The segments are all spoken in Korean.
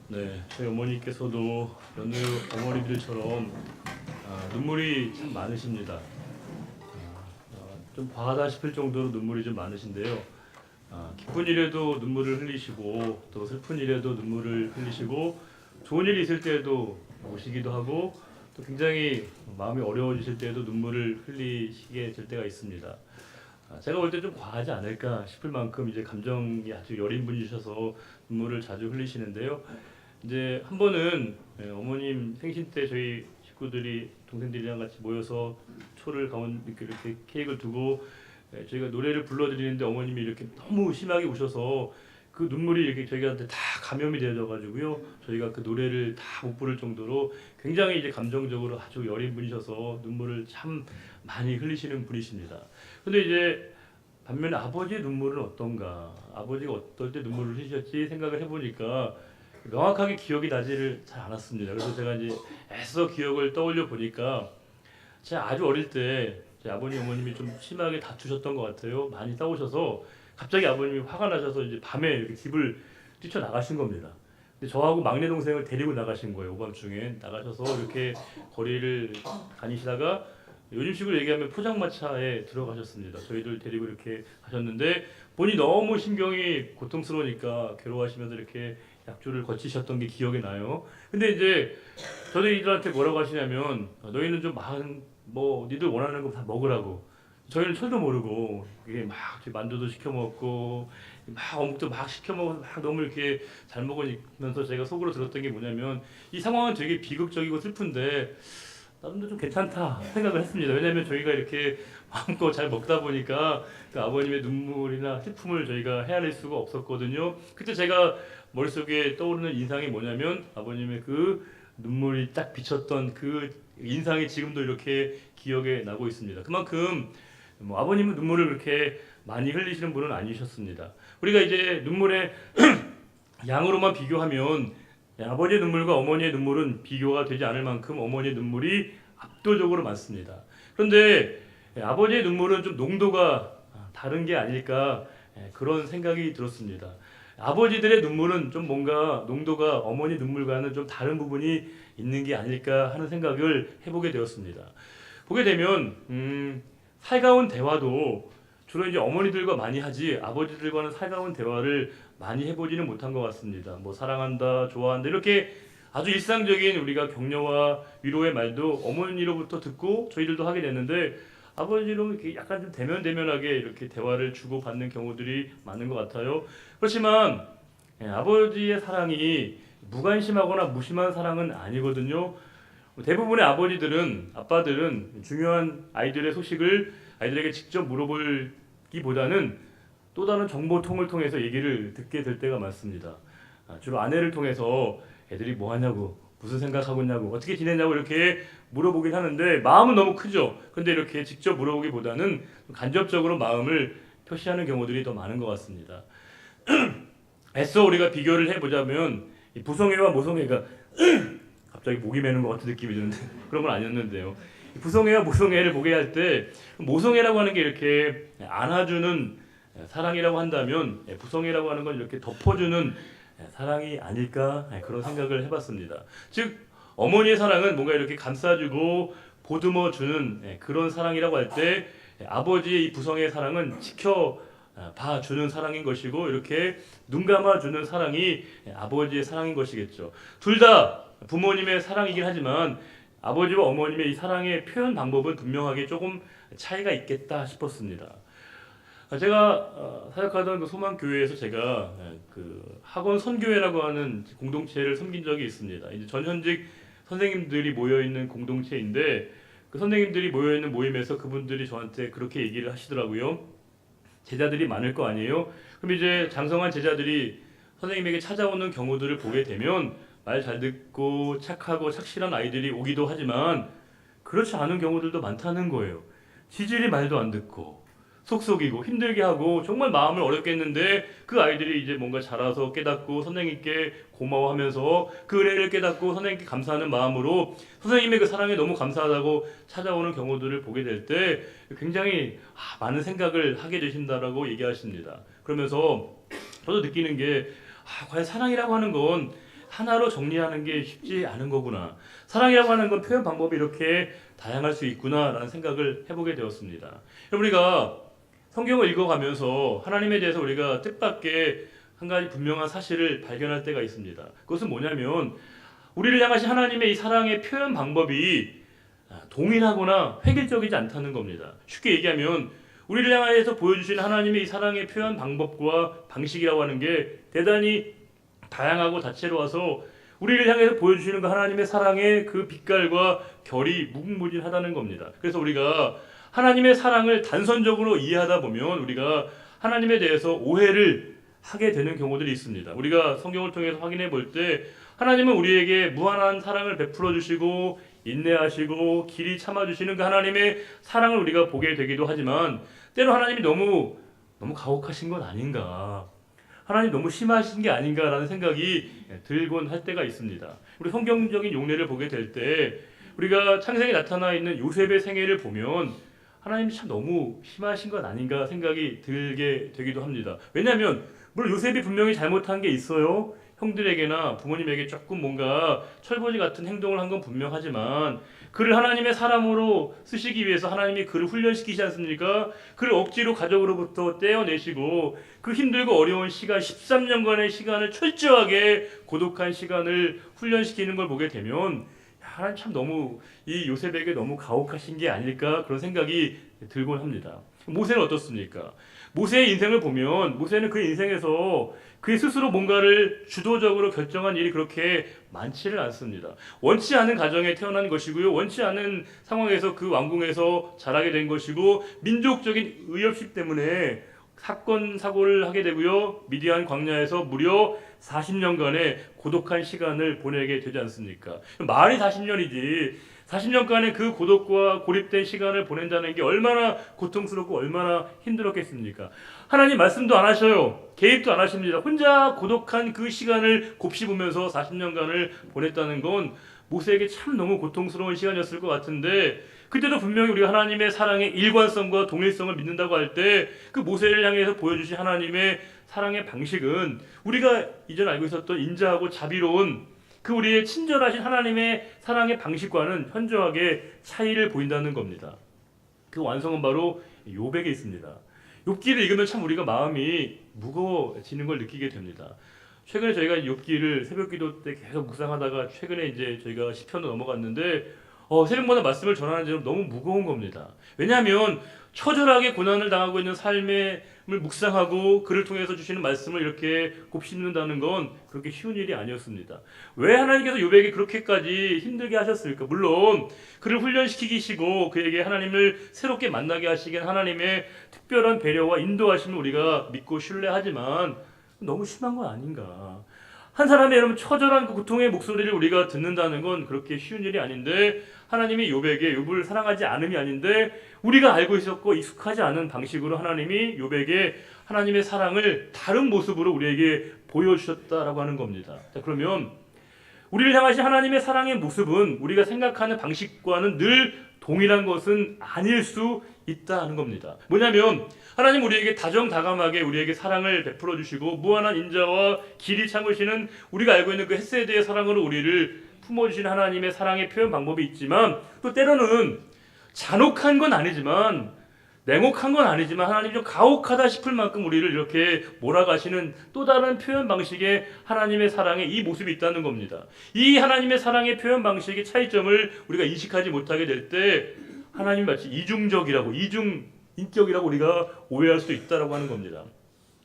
네, 저희 어머니께서도 여느 어머니들처럼 눈물이 참 많으십니다. 좀 과하다 싶을 정도로 눈물이 좀 많으신데요. 기쁜 일에도 눈물을 흘리시고 또 슬픈 일에도 눈물을 흘리시고 좋은 일이 있을 때에도 우시기도 하고 또 굉장히 마음이 어려워지실 때에도 눈물을 흘리시게 될 때가 있습니다. 제가 볼 때 좀 과하지 않을까 싶을 만큼 이제 감정이 아주 여린 분이셔서 눈물을 자주 흘리시는데요. 이제 한 번은 어머님 생신 때 저희 식구들이 동생들이랑 같이 모여서 초를 가운데 이렇게 케이크를 두고 저희가 노래를 불러드리는데 어머님이 이렇게 너무 심하게 우셔서 그 눈물이 이렇게 저희한테 다 감염이 되어 가지고요. 저희가 그 노래를 다 못 부를 정도로 굉장히 이제 감정적으로 아주 여린 분이셔서 눈물을 참 많이 흘리시는 분이십니다. 근데 이제 반면에 아버지의 눈물은 어떤가? 아버지가 어떨 때 눈물을 흘리셨지 생각을 해보니까 명확하게 기억이 나지를 잘 않았습니다. 그래서 제가 이제 애써 기억을 떠올려 보니까 제가 아주 어릴 때 제 아버님 어머님이 좀 심하게 다투셨던 것 같아요. 많이 싸우셔서 갑자기 아버님이 화가 나셔서 이제 밤에 이렇게 집을 뛰쳐 나가신 겁니다. 근데 저하고 막내 동생을 데리고 나가신 거예요. 오밤중에 나가셔서 이렇게 거리를 다니시다가 요즘식으로 얘기하면 포장마차에 들어가셨습니다. 저희들 데리고 이렇게 가셨는데 본인이 너무 심경이 고통스러우니까 괴로워하시면서 이렇게 약주를 거치셨던 게 기억이 나요. 근데 이제 저희들한테 뭐라고 하시냐면 너희는 좀 뭐 니들 원하는 거 다 먹으라고. 저희는 철도 모르고 이게 막 만두도 시켜 먹고 막 어묵도 막 시켜 먹어서 막 너무 이렇게 잘 먹으면서 제가 속으로 들었던 게 뭐냐면 이 상황은 되게 비극적이고 슬픈데 나름대로 좀 괜찮다 생각을 했습니다. 왜냐하면 저희가 이렇게 마음껏 잘 먹다 보니까 그 아버님의 눈물이나 슬픔을 저희가 헤아릴 수가 없었거든요. 그때 제가 머릿속에 떠오르는 인상이 뭐냐면 아버님의 그 눈물이 딱 비쳤던 그 인상이 지금도 이렇게 기억에 나고 있습니다. 그만큼 뭐 아버님은 눈물을 그렇게 많이 흘리시는 분은 아니셨습니다. 우리가 이제 눈물의 양으로만 비교하면 아버지의 눈물과 어머니의 눈물은 비교가 되지 않을 만큼 어머니의 눈물이 압도적으로 많습니다. 그런데 아버지의 눈물은 좀 농도가 다른 게 아닐까 그런 생각이 들었습니다. 아버지들의 눈물은 좀 뭔가 농도가 어머니 눈물과는 좀 다른 부분이 있는 게 아닐까 하는 생각을 해보게 되었습니다. 보게 되면 살가운 대화도 주로 이제 어머니들과 많이 하지 아버지들과는 살가운 대화를 많이 해보지는 못한 것 같습니다. 뭐 사랑한다, 좋아한다 이렇게 아주 일상적인 우리가 격려와 위로의 말도 어머니로부터 듣고 저희들도 하게 됐는데 아버지로 이렇게 약간 좀 대면대면하게 이렇게 대화를 주고받는 경우들이 많은 것 같아요. 그렇지만 아버지의 사랑이 무관심하거나 무심한 사랑은 아니거든요. 대부분의 아버지들은 아빠들은 중요한 아이들의 소식을 아이들에게 직접 물어보기보다는 또 다른 정보통을 통해서 얘기를 듣게 될 때가 많습니다. 주로 아내를 통해서 애들이 뭐 하냐고 무슨 생각하고 있냐고 어떻게 지내냐고 이렇게 물어보긴 하는데 마음은 너무 크죠. 근데 이렇게 직접 물어보기보다는 간접적으로 마음을 표시하는 경우들이 더 많은 것 같습니다. 애써 우리가 비교를 해보자면 이 부성애와 모성애가 갑자기 목이 메는 것 같은 느낌이 드는데 그런 건 아니었는데요. 부성애와 모성애를 보게 할 때 모성애라고 하는 게 이렇게 안아주는 사랑이라고 한다면 부성애라고 하는 건 이렇게 덮어주는 사랑이 아닐까 그런 생각을 해봤습니다. 즉 어머니의 사랑은 뭔가 이렇게 감싸주고 보듬어주는 그런 사랑이라고 할 때 아버지의 이 부성애의 사랑은 지켜봐주는 사랑인 것이고 이렇게 눈 감아주는 사랑이 아버지의 사랑인 것이겠죠. 둘 다 부모님의 사랑이긴 하지만 아버지와 어머님의 이 사랑의 표현 방법은 분명하게 조금 차이가 있겠다 싶었습니다. 제가 사역하던 그 소망교회에서 제가 그 학원 선교회라고 하는 공동체를 섬긴 적이 있습니다. 이제 전현직 선생님들이 모여 있는 공동체인데 그 선생님들이 모여 있는 모임에서 그분들이 저한테 그렇게 얘기를 하시더라고요. 제자들이 많을 거 아니에요. 그럼 이제 장성한 제자들이 선생님에게 찾아오는 경우들을 보게 되면 말 잘 듣고 착하고 착실한 아이들이 오기도 하지만 그렇지 않은 경우들도 많다는 거예요. 지질이 말도 안 듣고 속속이고 힘들게 하고 정말 마음을 어렵게 했는데 그 아이들이 이제 뭔가 자라서 깨닫고 선생님께 고마워하면서 그 은혜를 깨닫고 선생님께 감사하는 마음으로 선생님의 그 사랑에 너무 감사하다고 찾아오는 경우들을 보게 될 때 굉장히 많은 생각을 하게 되신다라고 얘기하십니다. 그러면서 저도 느끼는 게 과연 사랑이라고 하는 건 하나로 정리하는 게 쉽지 않은 거구나. 사랑이라고 하는 건 표현 방법이 이렇게 다양할 수 있구나라는 생각을 해보게 되었습니다. 우리가 성경을 읽어가면서 하나님에 대해서 우리가 뜻밖의 한 가지 분명한 사실을 발견할 때가 있습니다. 그것은 뭐냐면 우리를 향하신 하나님의 이 사랑의 표현 방법이 동일하거나 획일적이지 않다는 겁니다. 쉽게 얘기하면 우리를 향해서 보여주신 하나님의 이 사랑의 표현 방법과 방식이라고 하는 게 대단히 다양하고 다채로워서 우리를 향해서 보여주시는 그 하나님의 사랑의 그 빛깔과 결이 무궁무진하다는 겁니다. 그래서 우리가 하나님의 사랑을 단선적으로 이해하다 보면 우리가 하나님에 대해서 오해를 하게 되는 경우들이 있습니다. 우리가 성경을 통해서 확인해 볼 때 하나님은 우리에게 무한한 사랑을 베풀어 주시고 인내하시고 길이 참아주시는 그 하나님의 사랑을 우리가 보게 되기도 하지만 때로 하나님이 너무 가혹하신 건 아닌가, 하나님 너무 심하신 게 아닌가라는 생각이 들곤 할 때가 있습니다. 우리 성경적인 용례를 보게 될 때 우리가 창세기에 나타나 있는 요셉의 생애를 보면 하나님이 참 너무 심하신 건 아닌가 생각이 들게 되기도 합니다. 왜냐하면 물론 요셉이 분명히 잘못한 게 있어요. 형들에게나 부모님에게 조금 뭔가 철거지 같은 행동을 한 건 분명하지만 그를 하나님의 사람으로 쓰시기 위해서 하나님이 그를 훈련시키지 않습니까? 그를 억지로 가족으로부터 떼어내시고 그 힘들고 어려운 시간 13년간의 시간을 철저하게 고독한 시간을 훈련시키는 걸 보게 되면 하나님 참 너무 이 요셉에게 너무 가혹하신 게 아닐까 그런 생각이 들곤 합니다. 모세는 어떻습니까? 모세의 인생을 보면 모세는 그 인생에서 그의 스스로 뭔가를 주도적으로 결정한 일이 그렇게 많지를 않습니다. 원치 않은 가정에 태어난 것이고요. 원치 않은 상황에서 그 왕궁에서 자라게 된 것이고 민족적인 의협심 때문에 사건 사고를 하게 되고요. 미디안 광야에서 무려 40년간의 고독한 시간을 보내게 되지 않습니까? 말이 40년이지 40년간의 그 고독과 고립된 시간을 보낸다는 게 얼마나 고통스럽고 얼마나 힘들었겠습니까? 하나님 말씀도 안 하셔요. 개입도 안 하십니다. 혼자 고독한 그 시간을 곱씹으면서 40년간을 보냈다는 건 모세에게 참 너무 고통스러운 시간이었을 것 같은데 그때도 분명히 우리가 하나님의 사랑의 일관성과 동일성을 믿는다고 할 때 그 모세를 향해서 보여주신 하나님의 사랑의 방식은 우리가 이전 알고 있었던 인자하고 자비로운 그 우리의 친절하신 하나님의 사랑의 방식과는 현저하게 차이를 보인다는 겁니다. 그 완성은 바로 욥에게 있습니다. 욥기를 읽으면 참 우리가 마음이 무거워지는 걸 느끼게 됩니다. 최근에 저희가 욥기를 새벽기도 때 계속 묵상하다가 최근에 이제 저희가 시편으로 넘어갔는데 새벽마다 말씀을 전하는 데 너무 무거운 겁니다. 왜냐하면 처절하게 고난을 당하고 있는 삶을 묵상하고 그를 통해서 주시는 말씀을 이렇게 곱씹는다는 건 그렇게 쉬운 일이 아니었습니다. 왜 하나님께서 욥에게 그렇게까지 힘들게 하셨을까? 물론 그를 훈련시키시고 그에게 하나님을 새롭게 만나게 하시긴 하나님의 특별한 배려와 인도하심을 우리가 믿고 신뢰하지만 너무 심한 건 아닌가? 한 사람의 여러분 처절한 그 고통의 목소리를 우리가 듣는다는 건 그렇게 쉬운 일이 아닌데 하나님이 욥에게 욥을 사랑하지 않음이 아닌데 우리가 알고 있었고 익숙하지 않은 방식으로 하나님이 욥에게 하나님의 사랑을 다른 모습으로 우리에게 보여주셨다라고 하는 겁니다. 자, 그러면 우리를 향하신 하나님의 사랑의 모습은 우리가 생각하는 방식과는 늘 동일한 것은 아닐 수 있다는 겁니다. 뭐냐면 하나님 우리에게 다정다감하게 우리에게 사랑을 베풀어 주시고 무한한 인자와 길이 참으시는 우리가 알고 있는 그 헤세드의 사랑으로 우리를 품어주시는 하나님의 사랑의 표현 방법이 있지만 또 때로는 잔혹한 건 아니지만 냉혹한 건 아니지만 하나님이 좀 가혹하다 싶을 만큼 우리를 이렇게 몰아가시는 또 다른 표현 방식의 하나님의 사랑의 이 모습이 있다는 겁니다. 이 하나님의 사랑의 표현 방식의 차이점을 우리가 인식하지 못하게 될 때 하나님이 마치 이중인격이라고 우리가 오해할 수도 있다라고 하는 겁니다.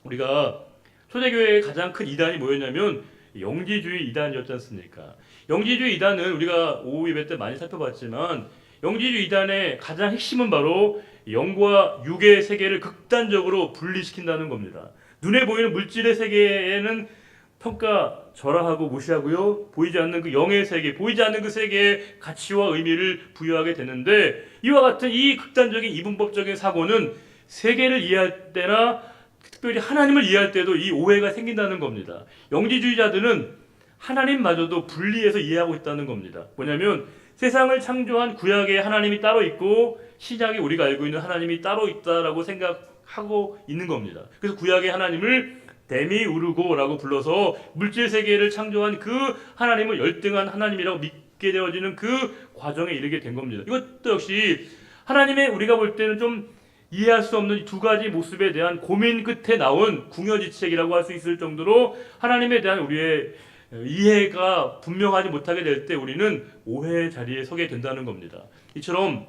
우리가 초대교회의 가장 큰 이단이 뭐였냐면 영지주의 이단이었지 않습니까? 영지주의 이단은 우리가 오후 예배 때 많이 살펴봤지만 영지주의 이단의 가장 핵심은 바로 영과 육의 세계를 극단적으로 분리시킨다는 겁니다. 눈에 보이는 물질의 세계에는 평가절하하고 무시하고요. 보이지 않는 그 영의 세계, 보이지 않는 그 세계에 가치와 의미를 부여하게 되는데 이와 같은 이 극단적인 이분법적인 사고는 세계를 이해할 때나 특별히 하나님을 이해할 때도 이 오해가 생긴다는 겁니다. 영지주의자들은 하나님마저도 분리해서 이해하고 있다는 겁니다. 뭐냐면 세상을 창조한 구약의 하나님이 따로 있고 신약에 우리가 알고 있는 하나님이 따로 있다라고 생각하고 있는 겁니다. 그래서 구약의 하나님을 데미우르고라고 불러서 물질 세계를 창조한 그 하나님을 열등한 하나님이라고 믿게 되어지는 그 과정에 이르게 된 겁니다. 이것도 역시 하나님의 우리가 볼 때는 좀 이해할 수 없는 두 가지 모습에 대한 고민 끝에 나온 궁여지책이라고 할 수 있을 정도로 하나님에 대한 우리의 이해가 분명하지 못하게 될 때 우리는 오해의 자리에 서게 된다는 겁니다. 이처럼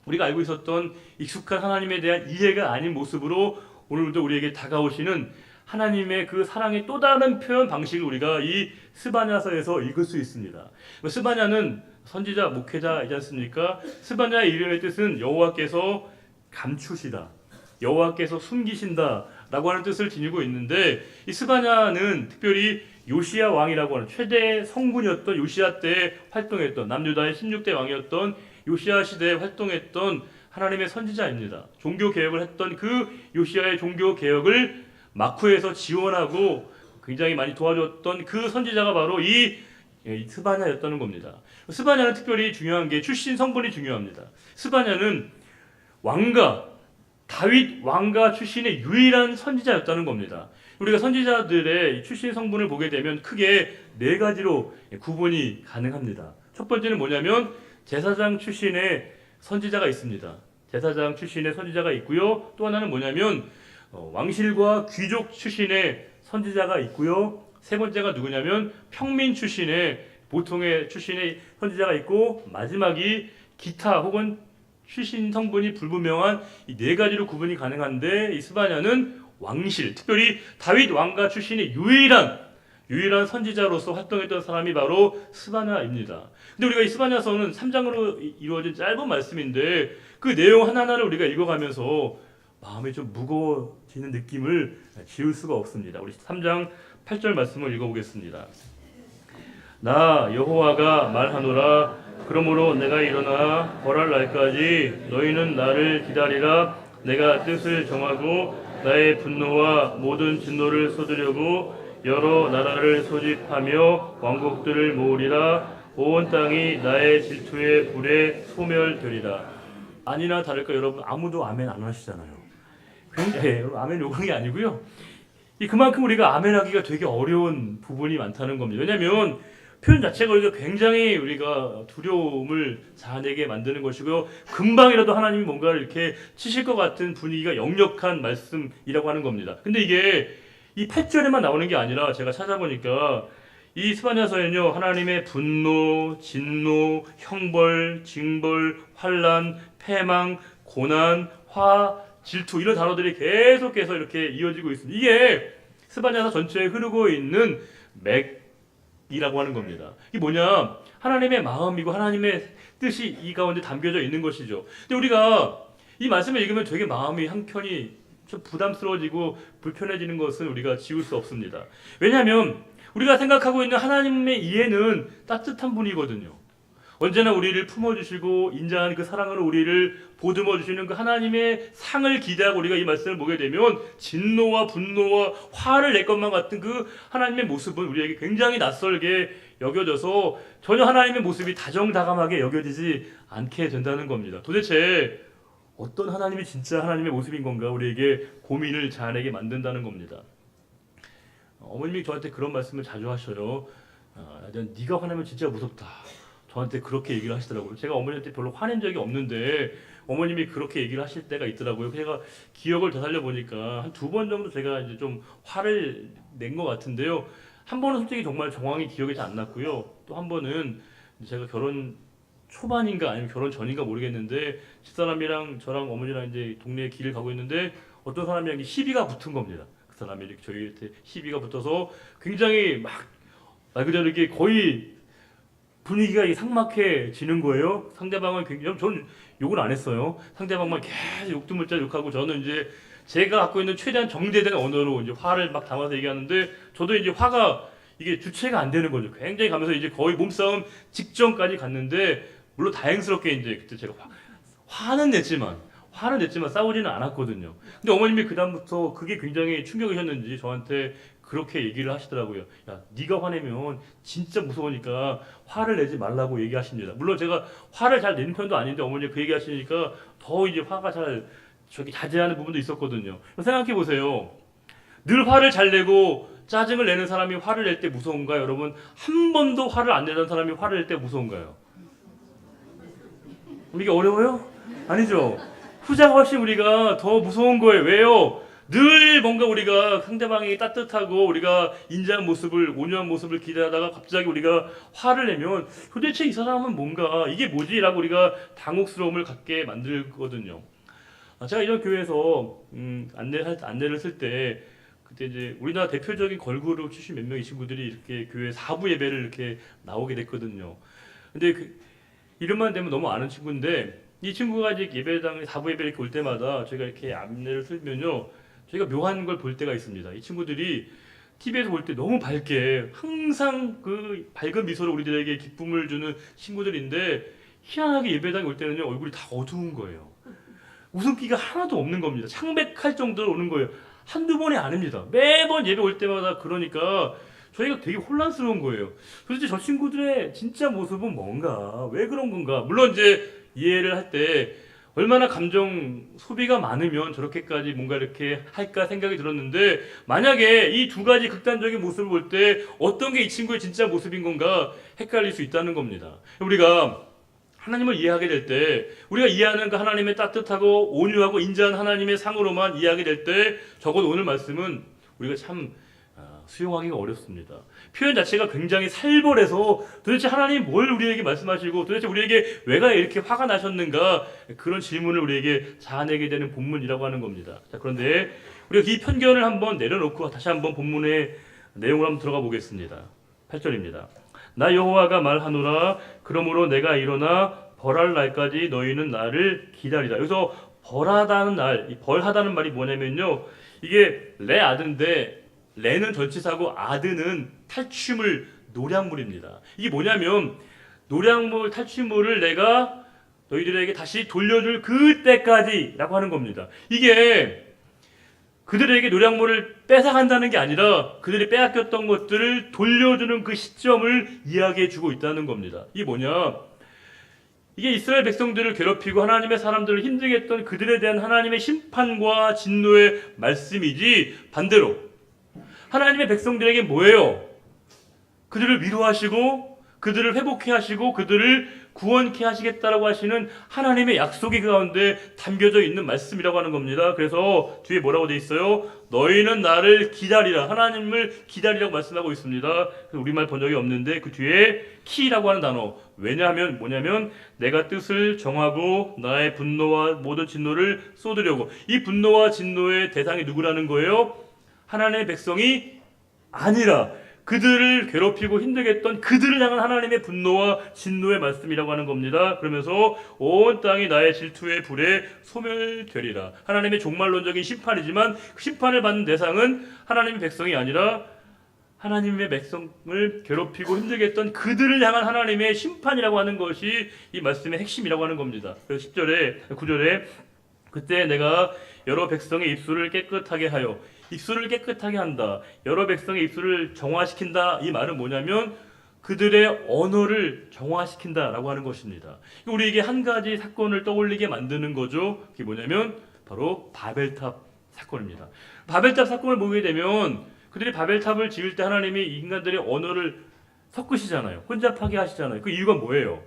우리가 알고 있었던 익숙한 하나님에 대한 이해가 아닌 모습으로 오늘도 우리에게 다가오시는 하나님의 그 사랑의 또 다른 표현 방식을 우리가 이 스바냐서에서 읽을 수 있습니다. 스바냐는 선지자, 목회자이지 않습니까? 스바냐의 이름의 뜻은 여호와께서 감추시다, 여호와께서 숨기신다 라고 하는 뜻을 지니고 있는데, 이 스바냐는 특별히 요시야 왕이라고 하는 최대 성군이었던 요시야 때 활동했던 남유다의 16대 왕이었던 요시야 시대에 활동했던 하나님의 선지자입니다. 종교 개혁을 했던 그 요시야의 종교 개혁을 마쿠에서 지원하고 굉장히 많이 도와줬던 그 선지자가 바로 이 스바냐였다는 겁니다. 스바냐는 특별히 중요한 게 출신 성분이 중요합니다. 스바냐는 왕가, 다윗 왕가 출신의 유일한 선지자였다는 겁니다. 우리가 선지자들의 출신 성분을 보게 되면 크게 네 가지로 구분이 가능합니다. 첫 번째는 뭐냐면 제사장 출신의 선지자가 있습니다. 제사장 출신의 선지자가 있고요. 또 하나는 뭐냐면 왕실과 귀족 출신의 선지자가 있고요. 세 번째가 누구냐면 평민 출신의 보통의 출신의 선지자가 있고, 마지막이 기타 혹은 출신 성분이 불분명한 이 네 가지로 구분이 가능한데, 이 스바냐는 왕실, 특별히 다윗 왕가 출신의 유일한 선지자로서 활동했던 사람이 바로 스바냐입니다. 근데 우리가 이 스바냐서는 3장으로 이루어진 짧은 말씀인데 그 내용 하나하나를 우리가 읽어가면서 마음이 좀 무거워지는 느낌을 지울 수가 없습니다. 우리 3장 8절 말씀을 읽어보겠습니다. 나 여호와가 말하노라. 그러므로 내가 일어나 벌할 날까지 너희는 나를 기다리라. 내가 뜻을 정하고 나의 분노와 모든 진노를 쏟으려고 여러 나라를 소집하며 왕국들을 모으리라. 온 땅이 나의 질투의 불에 소멸되리라. 아니나 다를까 여러분, 아무도 아멘 안 하시잖아요. 여러분, 아멘 요구한 게 아니고요. 그만큼 우리가 아멘하기가 되게 어려운 부분이 많다는 겁니다. 왜냐하면 표현 자체가 우리가 두려움을 자아내게 만드는 것이고요. 금방이라도 하나님이 뭔가를 이렇게 치실 것 같은 분위기가 역력한 말씀이라고 하는 겁니다. 근데 이게 이 8절에만 나오는 게 아니라 제가 찾아보니까 이 스바냐서에는요, 하나님의 분노, 진노, 형벌, 징벌, 환난, 패망, 고난, 화, 질투 이런 단어들이 계속해서 이렇게 이어지고 있습니다. 이게 스바냐서 전체에 흐르고 있는 맥이라고 하는 겁니다. 이게 뭐냐? 하나님의 마음이고 하나님의 뜻이 이 가운데 담겨져 있는 것이죠. 근데 우리가 이 말씀을 읽으면 되게 마음이 한켠이 좀 부담스러워지고 불편해지는 것은 우리가 지울 수 없습니다. 왜냐하면 우리가 생각하고 있는 하나님의 이해는 따뜻한 분이거든요. 언제나 우리를 품어주시고 인자한 그 사랑으로 우리를 보듬어주시는 그 하나님의 상을 기대하고 우리가 이 말씀을 보게 되면 진노와 분노와 화를 낼 것만 같은 그 하나님의 모습은 우리에게 굉장히 낯설게 여겨져서 전혀 하나님의 모습이 다정다감하게 여겨지지 않게 된다는 겁니다. 도대체 어떤 하나님이 진짜 하나님의 모습인 건가 우리에게 고민을 자아내게 만든다는 겁니다. 어머님이 저한테 그런 말씀을 자주 하셔요. 네가 화내면 진짜 무섭다. 저한테 그렇게 얘기를 하시더라고요. 제가 어머니한테 별로 화낸 적이 없는데 어머님이 그렇게 얘기를 하실 때가 있더라고요. 제가 기억을 되살려 보니까 한 2번 정도 제가 이제 좀 화를 낸 것 같은데요. 한 번은 솔직히 정말 정황이 기억이 잘 안 났고요. 또 한 번은 제가 결혼 초반인가 아니면 결혼 전인가 모르겠는데 집사람이랑 저랑 어머니랑 이제 동네에 길을 가고 있는데 어떤 사람이랑 시비가 붙은 겁니다. 그 사람이 이렇게 저희한테 시비가 붙어서 굉장히 막 말 그대로 이게 거의 분위기가 삭막해지는 거예요. 상대방은 굉장히, 저는 욕을 안 했어요. 상대방만 계속 욕도 못자 욕하고 저는 이제 제가 갖고 있는 최대한 정제된 언어로 이제 화를 막 담아서 얘기하는데 저도 이제 화가 이게 주체가 안 되는 거죠. 굉장히 가면서 이제 거의 몸싸움 직전까지 갔는데 물론 다행스럽게 이제 그때 제가 화는 냈지만 싸우지는 않았거든요. 근데 어머님이 그다음부터 그게 굉장히 충격이셨는지 저한테 그렇게 얘기를 하시더라고요. 야, 네가 화내면 진짜 무서우니까 화를 내지 말라고 얘기하십니다. 물론 제가 화를 잘 내는 편도 아닌데 어머니 그 얘기하시니까 더 이제 화가 잘 자제하는 부분도 있었거든요. 생각해 보세요. 늘 화를 잘 내고 짜증을 내는 사람이 화를 낼 때 무서운가요? 여러분, 한 번도 화를 안 내던 사람이 화를 낼 때 무서운가요? 이게 어려워요? 아니죠. 후자가 훨씬 우리가 더 무서운 거예요. 왜요? 늘 뭔가 우리가 상대방이 따뜻하고 우리가 인자한 모습을, 온유한 모습을 기대하다가 갑자기 우리가 화를 내면 도대체 이 사람은 뭔가 이게 뭐지? 라고 우리가 당혹스러움을 갖게 만들거든요. 제가 이런 교회에서 안내를 쓸 때 그때 이제 우리나라 대표적인 걸그룹 출신 몇 명의 친구들이 이렇게 교회 사부 예배를 이렇게 나오게 됐거든요. 근데 이름만 되면 너무 아는 친구인데 이 친구가 이제 예배당 사부 예배 이렇게 올 때마다 저희가 이렇게 안내를 쓰면요, 저희가 묘한 걸 볼 때가 있습니다. 이 친구들이 TV에서 볼 때 너무 밝게 항상 그 밝은 미소로 우리들에게 기쁨을 주는 친구들인데 희한하게 예배당에 올 때는요 얼굴이 다 어두운 거예요. 웃음기가 하나도 없는 겁니다. 창백할 정도로 오는 거예요. 한두 번이 아닙니다. 매번 예배 올 때마다. 그러니까 저희가 되게 혼란스러운 거예요. 도대체 저 친구들의 진짜 모습은 뭔가, 왜 그런 건가. 물론 이제 이해를 할 때 얼마나 감정 소비가 많으면 저렇게까지 뭔가 이렇게 할까 생각이 들었는데, 만약에 이 두 가지 극단적인 모습을 볼 때 어떤 게 이 친구의 진짜 모습인 건가 헷갈릴 수 있다는 겁니다. 우리가 하나님을 이해하게 될 때, 우리가 이해하는 그 하나님의 따뜻하고 온유하고 인자한 하나님의 상으로만 이해하게 될 때, 적어도 오늘 말씀은 우리가 참 수용하기가 어렵습니다. 표현 자체가 굉장히 살벌해서 도대체 하나님이 뭘 우리에게 말씀하시고 도대체 우리에게 왜가 이렇게 화가 나셨는가, 그런 질문을 우리에게 자아내게 되는 본문이라고 하는 겁니다. 자, 그런데 우리가 이 편견을 한번 내려놓고 다시 한번 본문의 내용을 한번 들어가 보겠습니다. 8절입니다. 나 여호와가 말하노라. 그러므로 내가 일어나 벌할 날까지 너희는 나를 기다리라. 여기서 벌하다는 날, 이 벌하다는 말이 뭐냐면요, 이게 레아드인데 레는 전치사고 아드는 탈취물, 노량물입니다. 이게 뭐냐면 노량물, 탈취물을 내가 너희들에게 다시 돌려줄 그때까지라고 하는 겁니다. 이게 그들에게 노량물을 뺏어간다는 게 아니라 그들이 빼앗겼던 것들을 돌려주는 그 시점을 이야기해 주고 있다는 겁니다. 이게 뭐냐? 이게 이스라엘 백성들을 괴롭히고 하나님의 사람들을 힘들게 했던 그들에 대한 하나님의 심판과 진노의 말씀이지, 반대로 하나님의 백성들에게 뭐예요? 그들을 위로하시고 그들을 회복케 하시고 그들을 구원케 하시겠다라고 하시는 하나님의 약속이 그 가운데 담겨져 있는 말씀이라고 하는 겁니다. 그래서 뒤에 뭐라고 돼 있어요? 너희는 나를 기다리라. 하나님을 기다리라고 말씀하고 있습니다. 그래서 우리말 번역이 없는데 그 뒤에 키라고 하는 단어. 왜냐하면 뭐냐면 내가 뜻을 정하고 나의 분노와 모든 진노를 쏟으려고. 이 분노와 진노의 대상이 누구라는 거예요? 하나님의 백성이 아니라 그들을 괴롭히고 힘들게 했던 그들을 향한 하나님의 분노와 진노의 말씀이라고 하는 겁니다. 그러면서 온 땅이 나의 질투의 불에 소멸되리라. 하나님의 종말론적인 심판이지만 그 심판을 받는 대상은 하나님의 백성이 아니라 하나님의 백성을 괴롭히고 힘들게 했던 그들을 향한 하나님의 심판이라고 하는 것이 이 말씀의 핵심이라고 하는 겁니다. 그래서 10절에, 9절에 그때 내가 여러 백성의 입술을 깨끗하게 하여, 입술을 깨끗하게 한다, 여러 백성의 입술을 정화시킨다. 이 말은 뭐냐면 그들의 언어를 정화시킨다라고 하는 것입니다. 우리에게 한 가지 사건을 떠올리게 만드는 거죠. 그게 뭐냐면 바로 바벨탑 사건입니다. 바벨탑 사건을 보게 되면 그들이 바벨탑을 지을 때 하나님이 인간들의 언어를 섞으시잖아요. 혼잡하게 하시잖아요. 그 이유가 뭐예요?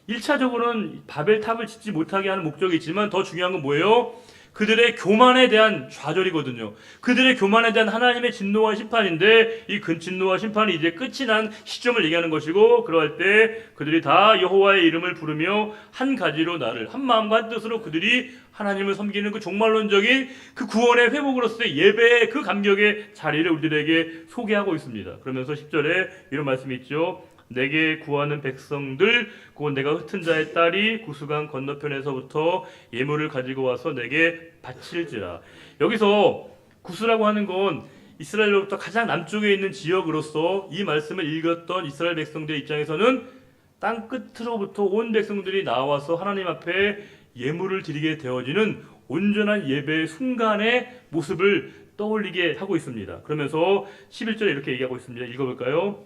1차적으로는 바벨탑을 짓지 못하게 하는 목적이 있지만 더 중요한 건 뭐예요? 그들의 교만에 대한 좌절이거든요. 그들의 교만에 대한 하나님의 진노와 심판인데 이 진노와 심판이 이제 끝이 난 시점을 얘기하는 것이고, 그러할 때 그들이 다 여호와의 이름을 부르며 한 가지로 나를, 한 마음과 한 뜻으로 그들이 하나님을 섬기는 그 종말론적인 그 구원의 회복으로서의 예배의 그 감격의 자리를 우리들에게 소개하고 있습니다. 그러면서 10절에 이런 말씀이 있죠. 내게 구하는 백성들 곧 내가 흩은 자의 딸이 구스강 건너편에서부터 예물을 가지고 와서 내게 바칠지라. 여기서 구스라고 하는 건 이스라엘로부터 가장 남쪽에 있는 지역으로서 이 말씀을 읽었던 이스라엘 백성들의 입장에서는 땅 끝으로부터 온 백성들이 나와서 하나님 앞에 예물을 드리게 되어지는 온전한 예배의 순간의 모습을 떠올리게 하고 있습니다. 그러면서 11절에 이렇게 얘기하고 있습니다. 읽어볼까요?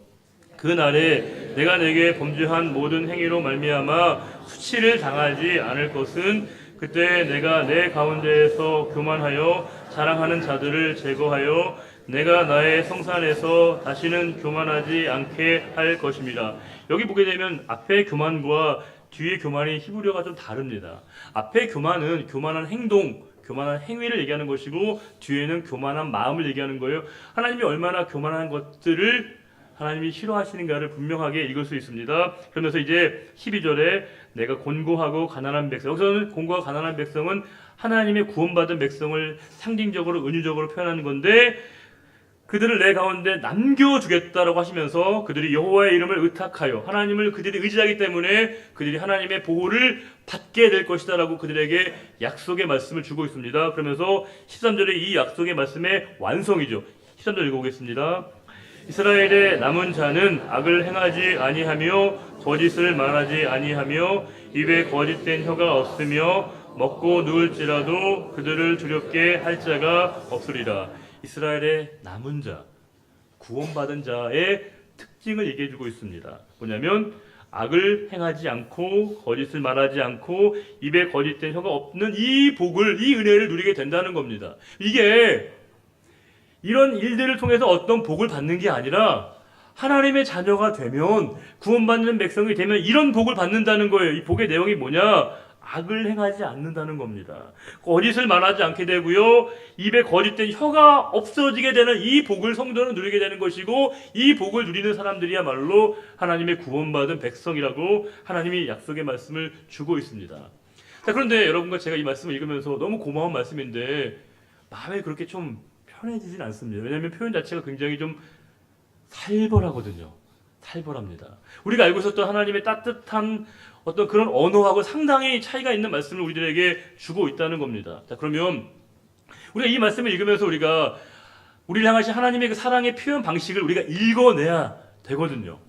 그날에 내가 내게 범죄한 모든 행위로 말미암아 수치를 당하지 않을 것은 그때 내가 내 가운데에서 교만하여 자랑하는 자들을 제거하여 내가 나의 성산에서 다시는 교만하지 않게 할 것입니다. 여기 보게 되면 앞에 교만과 뒤에 교만이 히브리어가 좀 다릅니다. 앞에 교만은 교만한 행동, 교만한 행위를 얘기하는 것이고 뒤에는 교만한 마음을 얘기하는 거예요. 하나님이 얼마나 교만한 것들을 하나님이 싫어하시는가를 분명하게 읽을 수 있습니다. 그러면서 이제 12절에 내가 곤고하고 가난한 백성, 여기서는 곤고하고 가난한 백성은 하나님의 구원받은 백성을 상징적으로 은유적으로 표현하는 건데 그들을 내 가운데 남겨주겠다라고 하시면서 그들이 여호와의 이름을 의탁하여 하나님을 그들이 의지하기 때문에 그들이 하나님의 보호를 받게 될 것이다라고 그들에게 약속의 말씀을 주고 있습니다. 그러면서 13절에 이 약속의 말씀의 완성이죠. 13절 읽어보겠습니다. 이스라엘의 남은 자는 악을 행하지 아니하며 거짓을 말하지 아니하며 입에 거짓된 혀가 없으며 먹고 누울지라도 그들을 두렵게 할 자가 없으리라. 이스라엘의 남은 자, 구원받은 자의 특징을 얘기해주고 있습니다. 뭐냐면 악을 행하지 않고 거짓을 말하지 않고 입에 거짓된 혀가 없는 이 복을, 이 은혜를 누리게 된다는 겁니다. 이게 이런 일들을 통해서 어떤 복을 받는 게 아니라 하나님의 자녀가 되면 구원받는 백성이 되면 이런 복을 받는다는 거예요. 이 복의 내용이 뭐냐? 악을 행하지 않는다는 겁니다. 거짓을 말하지 않게 되고요. 입에 거짓된 혀가 없어지게 되는 이 복을 성도는 누리게 되는 것이고 이 복을 누리는 사람들이야말로 하나님의 구원받은 백성이라고 하나님이 약속의 말씀을 주고 있습니다. 자, 그런데 여러분과 제가 이 말씀을 읽으면서 너무 고마운 말씀인데 마음이 그렇게 좀 편해지진 않습니다. 왜냐하면 표현 자체가 굉장히 좀 살벌하거든요. 살벌합니다. 우리가 알고 있었던 하나님의 따뜻한 어떤 그런 언어하고 상당히 차이가 있는 말씀을 우리들에게 주고 있다는 겁니다. 자, 그러면 우리가 이 말씀을 읽으면서 우리가 우리를 향하신 하나님의 그 사랑의 표현 방식을 우리가 읽어내야 되거든요.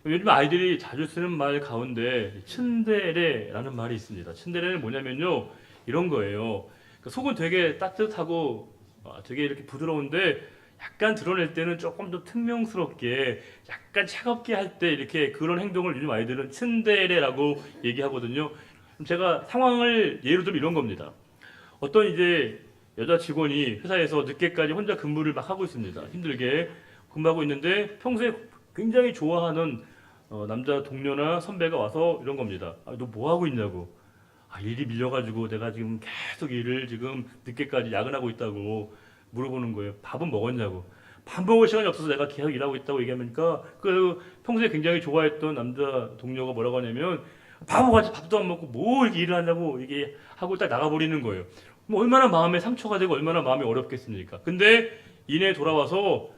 요즘 아이들이 자주 쓰는 말 가운데 츤데레라는 말이 있습니다. 츤데레는 뭐냐면요, 이런 거예요. 속은 되게 따뜻하고 되게 이렇게 부드러운데 약간 드러낼 때는 조금 더 퉁명스럽게 약간 차갑게 할 때 이렇게 그런 행동을 요즘 아이들은 츤데레라고 얘기하거든요. 제가 상황을 예로 들면 이런 겁니다. 어떤 이제 여자 직원이 회사에서 늦게까지 혼자 근무를 막 하고 있습니다. 힘들게 근무하고 있는데 평소에 굉장히 좋아하는 남자 동료나 선배가 와서 이런 겁니다. 너 뭐 하고 있냐고. 일이 밀려가지고 내가 지금 계속 일을 지금 늦게까지 야근하고 있다고 물어보는 거예요. 밥은 먹었냐고. 밥 먹을 시간이 없어서 내가 계속 일하고 있다고 얘기하니까 그 평소에 굉장히 좋아했던 남자 동료가 뭐라고 하냐면 바보같이 밥도 안 먹고 뭐 이렇게 일을 하냐고 이게 하고 딱 나가버리는 거예요. 뭐 얼마나 마음에 상처가 되고 얼마나 마음이 어렵겠습니까? 근데 이내 돌아와서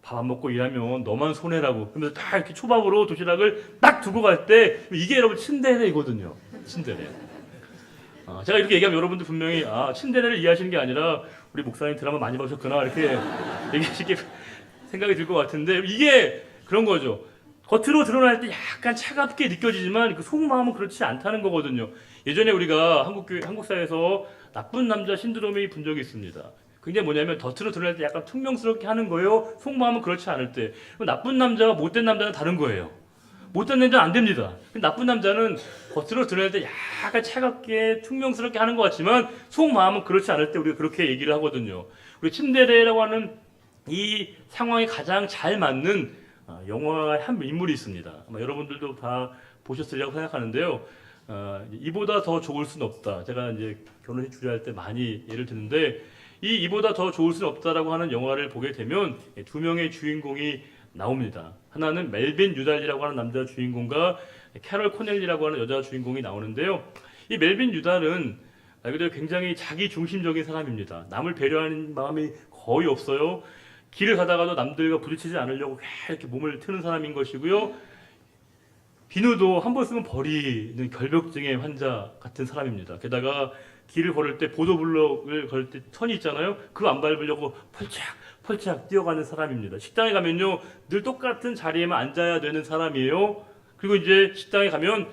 밥 안 먹고 일하면 너만 손해라고 그러면서 딱 이렇게 초밥으로 도시락을 딱 두고 갈 때 이게 여러분 츤데레이거든요. 츤데레. 제가 이렇게 얘기하면 여러분들 분명히 츤데레를 이해하시는 게 아니라 우리 목사님 드라마 많이 보셨구나 이렇게 얘기하시게 생각이 들 것 같은데 이게 그런 거죠. 겉으로 드러날 때 약간 차갑게 느껴지지만 그 속마음은 그렇지 않다는 거거든요. 예전에 우리가 한국 사회에서 나쁜 남자 신드롬이 분 적이 있습니다. 그게 뭐냐면 겉으로 드러날 때 약간 퉁명스럽게 하는 거예요. 속마음은 그렇지 않을 때. 나쁜 남자와 못된 남자는 다른 거예요. 못된 남자는 안 됩니다. 나쁜 남자는 겉으로 드러낼 때 약간 차갑게 퉁명스럽게 하는 것 같지만 속마음은 그렇지 않을 때 우리가 그렇게 얘기를 하거든요. 우리 츤데레라고 하는 이 상황에 가장 잘 맞는 영화의 한 인물이 있습니다. 아마 여러분들도 다 보셨으리라고 생각하는데요. 이보다 더 좋을 수는 없다. 제가 이제 결혼식 주례할 때 많이 예를 드는데 이보다 더 좋을 수는 없다라고 하는 영화를 보게 되면 두 명의 주인공이 나옵니다. 하나는 멜빈 유달이라고 하는 남자 주인공과 캐럴 코넬리라고 하는 여자 주인공이 나오는데요. 이 멜빈 유달은 말 그대로 굉장히 자기 중심적인 사람입니다. 남을 배려하는 마음이 거의 없어요. 길을 가다가도 남들과 부딪히지 않으려고 이렇게 몸을 트는 사람인 것이고요. 비누도 한 번 쓰면 버리는 결벽증의 환자 같은 사람입니다. 게다가 길을 걸을 때 보도블록을 걸을 때 선이 있잖아요. 그거 안 밟으려고 펄짝 뛰어가는 사람입니다. 식당에 가면요 늘 똑같은 자리에만 앉아야 되는 사람이에요. 그리고 이제 식당에 가면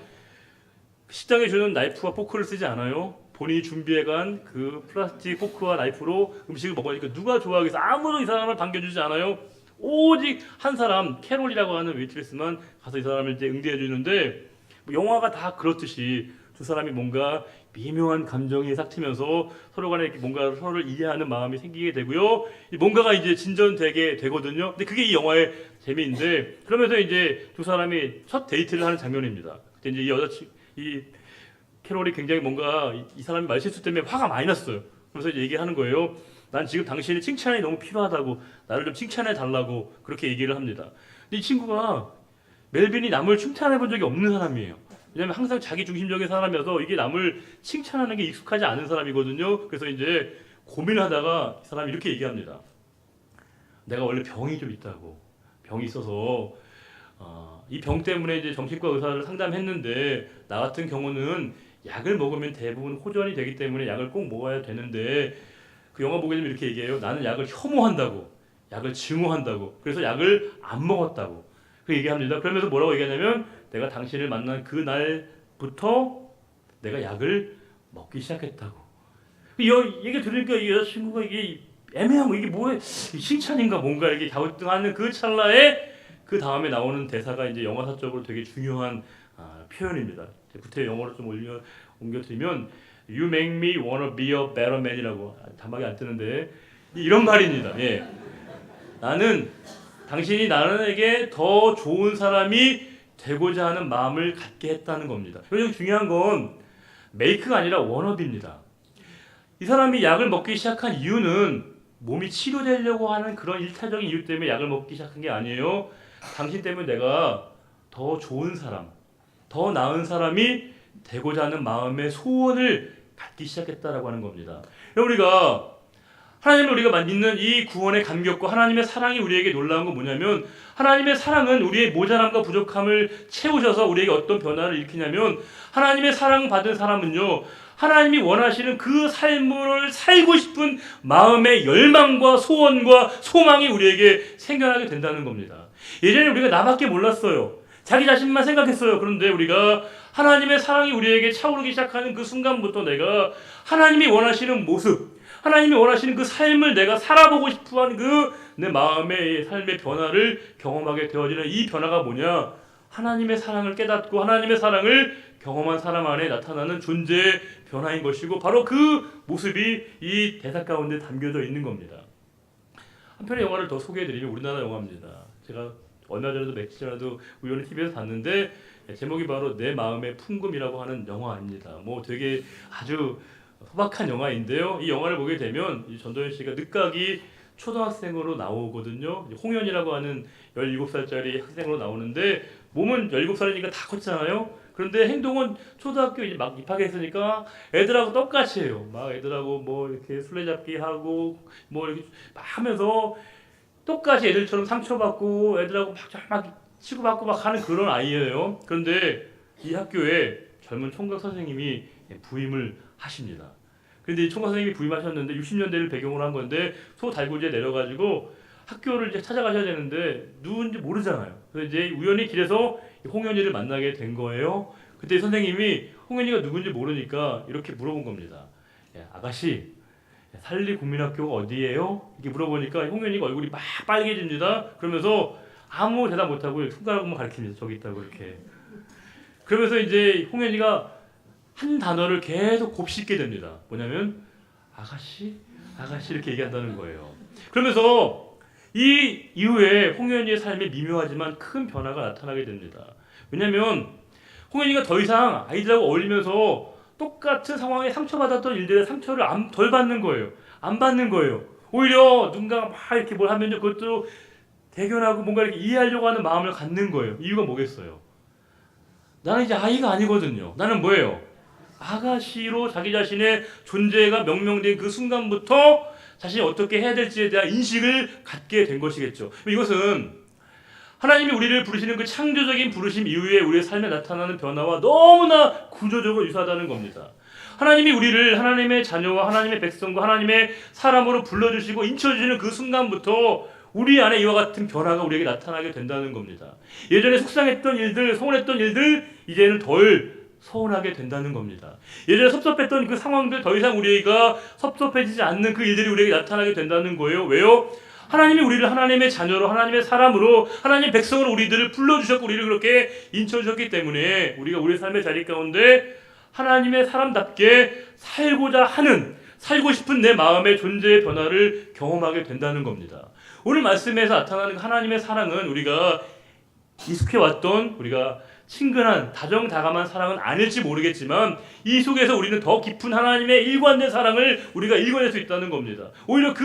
식당에 주는 나이프와 포크를 쓰지 않아요. 본인이 준비해간 그 플라스틱 포크와 나이프로 음식을 먹으니까 누가 좋아하겠어. 아무도 이 사람을 반겨주지 않아요. 오직 한 사람 캐롤이라고 하는 웨이트레스만 가서 이 사람을 이제 응대해 주는데 영화가 다 그렇듯이 두 사람이 뭔가 미묘한 감정이 삭히면서 서로 간에 뭔가 서로를 이해하는 마음이 생기게 되고요. 뭔가가 이제 진전되게 되거든요. 근데 그게 이 영화의 재미인데, 그러면서 이제 두 사람이 첫 데이트를 하는 장면입니다. 그때 이제 이 캐롤이 굉장히 뭔가 이 사람이 말실수 때문에 화가 많이 났어요. 그래서 이제 얘기하는 거예요. 난 지금 당신의 칭찬이 너무 필요하다고, 나를 좀 칭찬해 달라고 그렇게 얘기를 합니다. 근데 이 친구가 멜빈이 남을 칭찬해 본 적이 없는 사람이에요. 왜냐면 항상 자기 중심적인 사람이어서 이게 남을 칭찬하는 게 익숙하지 않은 사람이거든요. 그래서 이제 고민하다가 이 사람이 이렇게 얘기합니다. 내가 원래 병이 좀 있다고. 병이 있어서 이 병 때문에 이제 정신과 의사를 상담했는데, 나 같은 경우는 약을 먹으면 대부분 호전이 되기 때문에 약을 꼭 먹어야 되는데, 그 영화 보게 되면 이렇게 얘기해요. 나는 약을 혐오한다고, 약을 증오한다고, 그래서 약을 안 먹었다고 그 얘기합니다. 그러면서 뭐라고 얘기하냐면, 내가 당신을 만난 그 날부터 내가 약을 먹기 시작했다고. 이 얘기 들으니까 이 여자친구가 이게 애매한 거, 이게 뭐야, 칭찬인가 뭔가 이렇게 갸우뚱하는 그 찰나에 그 다음에 나오는 대사가 이제 영화사적으로 되게 중요한 표현입니다. 구태 영어로 좀 옮겨드리면 You make me wanna be a better man이라고, 단박에 안 뜨는데 이런 말입니다. 예. 나는 당신이 나에게 더 좋은 사람이 되고자 하는 마음을 갖게 했다는 겁니다. 여기 중요한 건 메이크가 아니라 원업입니다. 이 사람이 약을 먹기 시작한 이유는 몸이 치료되려고 하는 그런 일차적인 이유 때문에 약을 먹기 시작한 게 아니에요. 당신 때문에 내가 더 좋은 사람, 더 나은 사람이 되고자 하는 마음의 소원을 갖기 시작했다라고 하는 겁니다. 우리가 하나님을 우리가 믿는 이 구원의 감격과 하나님의 사랑이 우리에게 놀라운 건 뭐냐면, 하나님의 사랑은 우리의 모자람과 부족함을 채우셔서 우리에게 어떤 변화를 일으키냐면, 하나님의 사랑 받은 사람은요, 하나님이 원하시는 그 삶을 살고 싶은 마음의 열망과 소원과 소망이 우리에게 생겨나게 된다는 겁니다. 예전에 우리가 나밖에 몰랐어요. 자기 자신만 생각했어요. 그런데 우리가 하나님의 사랑이 우리에게 차오르기 시작하는 그 순간부터 내가 하나님이 원하시는 모습, 하나님이 원하시는 그 삶을 내가 살아보고 싶어하는 그 내 마음의 삶의 변화를 경험하게 되어지는 이 변화가 뭐냐? 하나님의 사랑을 깨닫고 하나님의 사랑을 경험한 사람 안에 나타나는 존재의 변화인 것이고, 바로 그 모습이 이 대사 가운데 담겨져 있는 겁니다. 한편의 영화를 더 소개해드리면 우리나라 영화입니다. 제가 얼마 전에도 며칠 전에도 우연히 TV에서 봤는데, 제목이 바로 내 마음의 풍금이라고 하는 영화입니다. 뭐 되게 아주 소박한 영화인데요. 이 영화를 보게 되면 이 전도연 씨가 늦가기 초등학생으로 나오거든요. 홍현이라고 하는 17살짜리 학생으로 나오는데, 몸은 17살이니까 다 컸잖아요. 그런데 행동은 초등학교 이제 막 입학했으니까 애들하고 똑같이 해요. 막 애들하고 뭐 이렇게 술래잡기 하고 뭐 이렇게 막 하면서 똑같이 애들처럼 상처받고 애들하고 막 치고받고 막 하는 그런 아이예요. 그런데 이 학교에 젊은 총각 선생님이 부임을 하십니다. 그런데 이 총각 선생님이 부임하셨는데 60년대를 배경으로 한 건데, 소달구지에 내려가지고 학교를 이제 찾아가셔야 되는데 누군지 모르잖아요. 그래서 이제 우연히 길에서 홍현이를 만나게 된 거예요. 그때 선생님이 홍현이가 누군지 모르니까 이렇게 물어본 겁니다. 아가씨, 산리국민학교가 어디예요? 이렇게 물어보니까 홍현이가 얼굴이 막 빨개집니다. 그러면서 아무 대답 못하고 손가락만 가리킵니다. 저기 있다고 이렇게. 그러면서 이제 홍현이가 한 단어를 계속 곱씹게 됩니다. 뭐냐면 아가씨, 아가씨 이렇게 얘기한다는 거예요. 그러면서 이 이후에 홍현이의 삶에 미묘하지만 큰 변화가 나타나게 됩니다. 왜냐하면 홍현이가 더 이상 아이들하고 어울리면서 똑같은 상황에 상처받았던 일들의 상처를 덜 받는 거예요. 안 받는 거예요. 오히려 누군가가 막 이렇게 뭘 하면 그것도 대견하고 뭔가 이렇게 이해하려고 하는 마음을 갖는 거예요. 이유가 뭐겠어요? 나는 이제 아이가 아니거든요. 나는 뭐예요? 아가씨로 자기 자신의 존재가 명명된 그 순간부터 자신이 어떻게 해야 될지에 대한 인식을 갖게 된 것이겠죠. 이것은 하나님이 우리를 부르시는 그 창조적인 부르심 이후에 우리의 삶에 나타나는 변화와 너무나 구조적으로 유사하다는 겁니다. 하나님이 우리를 하나님의 자녀와 하나님의 백성과 하나님의 사람으로 불러주시고 인쳐주시는 그 순간부터 우리 안에 이와 같은 변화가 우리에게 나타나게 된다는 겁니다. 예전에 속상했던 일들, 서운했던 일들, 이제는 덜 서운하게 된다는 겁니다. 예전에 섭섭했던 그 상황들, 더 이상 우리가 섭섭해지지 않는 그 일들이 우리에게 나타나게 된다는 거예요. 왜요? 하나님이 우리를 하나님의 자녀로, 하나님의 사람으로, 하나님의 백성으로 우리들을 불러주셨고 우리를 그렇게 인쳐주셨기 때문에 우리가 우리의 삶의 자리 가운데 하나님의 사람답게 살고자 하는, 살고 싶은 내 마음의 존재의 변화를 경험하게 된다는 겁니다. 오늘 말씀에서 나타나는 하나님의 사랑은 우리가 익숙해왔던, 우리가 친근한 다정다감한 사랑은 아닐지 모르겠지만 이 속에서 우리는 더 깊은 하나님의 일관된 사랑을 우리가 읽어낼 수 있다는 겁니다. 오히려 그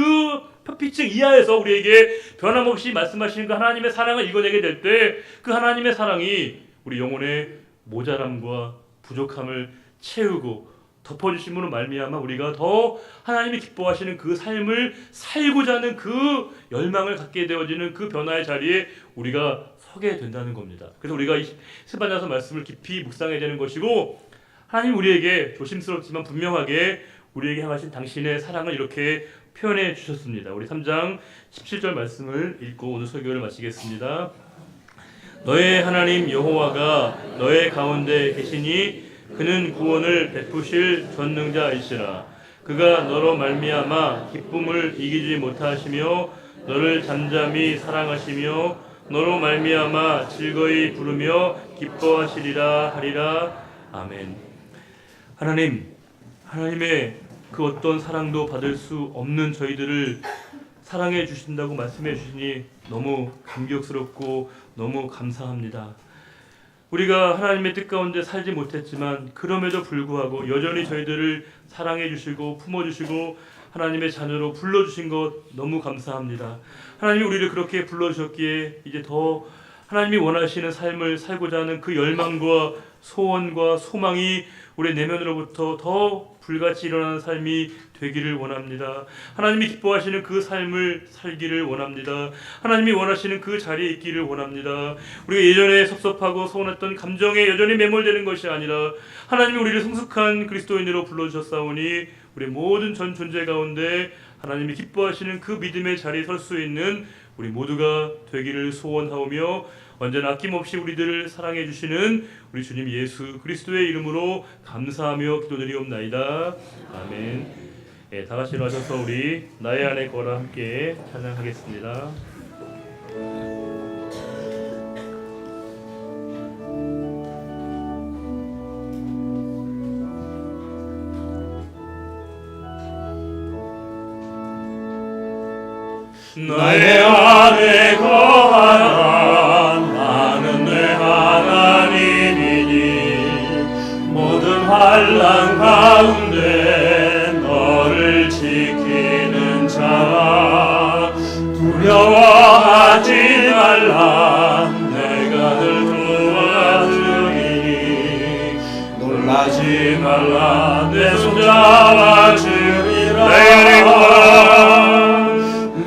표피층 이하에서 우리에게 변함없이 말씀하시는 그 하나님의 사랑을 읽어내게 될 때 그 하나님의 사랑이 우리 영혼의 모자람과 부족함을 채우고 덮어주심으로 말미암아 우리가 더 하나님이 기뻐하시는 그 삶을 살고자 하는 그 열망을 갖게 되어지는 그 변화의 자리에 우리가 서게 된다는 겁니다. 그래서 우리가 이 스바냐서 말씀을 깊이 묵상해야 되는 것이고, 하나님 우리에게 조심스럽지만 분명하게 우리에게 향하신 당신의 사랑을 이렇게 표현해 주셨습니다. 우리 3장 17절 말씀을 읽고 오늘 설교를 마치겠습니다. 너의 하나님 여호와가 너의 가운데 계시니 그는 구원을 베푸실 전능자이시라. 그가 너로 말미암아 기쁨을 이기지 못하시며 너를 잠잠히 사랑하시며 너로 말미암아 즐거이 부르며 기뻐하시리라 하리라. 아멘. 하나님의 그 어떤 사랑도 받을 수 없는 저희들을 사랑해 주신다고 말씀해 주시니 너무 감격스럽고 너무 감사합니다. 우리가 하나님의 뜻 가운데 살지 못했지만 그럼에도 불구하고 여전히 저희들을 사랑해 주시고 품어주시고 하나님의 자녀로 불러주신 것 너무 감사합니다. 하나님이 우리를 그렇게 불러주셨기에 이제 더 하나님이 원하시는 삶을 살고자 하는 그 열망과 소원과 소망이 우리 내면으로부터 더 불같이 일어나는 삶이 되기를 원합니다. 하나님이 기뻐하시는 그 삶을 살기를 원합니다. 하나님이 원하시는 그 자리에 있기를 원합니다. 우리가 예전에 섭섭하고 서운했던 감정에 여전히 매몰되는 것이 아니라 하나님이 우리를 성숙한 그리스도인으로 불러주셨사오니 우리 모든 전 존재 가운데 하나님이 기뻐하시는 그 믿음의 자리에 설 수 있는 우리 모두가 되기를 소원하오며 언제나 아낌없이 우리들을 사랑해 주시는 우리 주님 예수 그리스도의 이름으로 감사하며 기도드리옵나이다. 아멘. 예, 다 같이 일어나셔서 우리 나의 안에 거라 함께 찬양하겠습니다. 나의 안에 거하라. 나는 내 하나님이니 모든 환난 가운데 너를 지키는 자라. 두려워하지 말라. 내가 늘 도와주리니 놀라지 말라. 내 손 잡아주리라.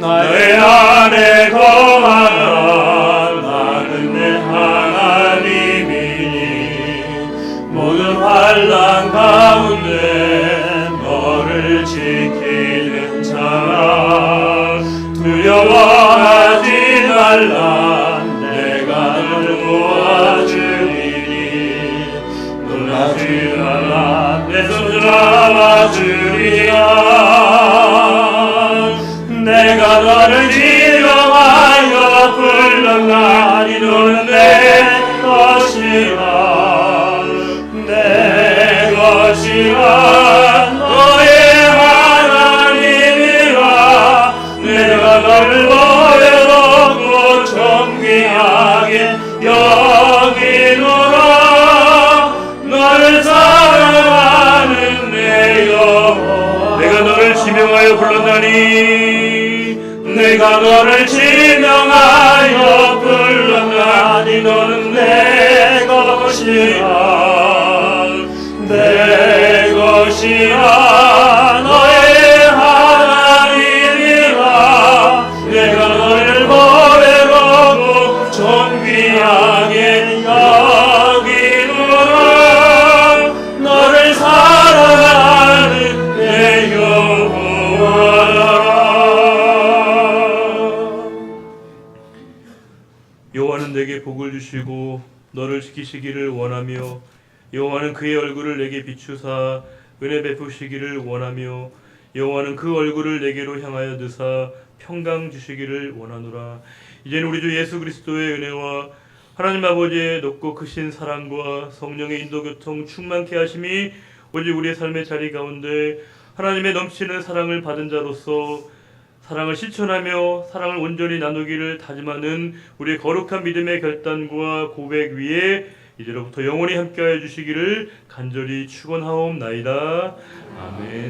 나의 안에 거하라. 나는 내 하나님이니 모든 환난 가운데 너를 지키는 자라. 두려워하지 말라. 내가 너를 도와주리니 놀라지 말라. 내 손 잡아주리라. 내가 너를 지명하여 불렀나니 너는 내 것이라. 내 것이라. 너의 하나님이라. 내가 너를 노래하고 존귀하게 여기노라. 너를 사랑하는 내 영혼. 내가 너를 지명하여 불렀나니 내가 너를 지명하여 불렀나니 너는 내 것이라. 내 것이라. 너의 하나님이라. 내가 너를 노래하고 존귀하게 여기노라. 너를 사랑하는 내 여호와라. 여호와는 내게 복을 주시고 너를 지키시기를 원하며 여호와는 그의 얼굴을 내게 비추사 은혜 베푸시기를 원하며 여호와는 그 얼굴을 내게로 향하여 드사 평강 주시기를 원하노라. 이제는 우리 주 예수 그리스도의 은혜와 하나님 아버지의 높고 크신 사랑과 성령의 인도교통 충만케 하심이 오직 우리의 삶의 자리 가운데 하나님의 넘치는 사랑을 받은 자로서 사랑을 실천하며 사랑을 온전히 나누기를 다짐하는 우리의 거룩한 믿음의 결단과 고백 위에 이제로부터 영원히 함께하여 주시기를 간절히 축원하옵나이다. 아멘.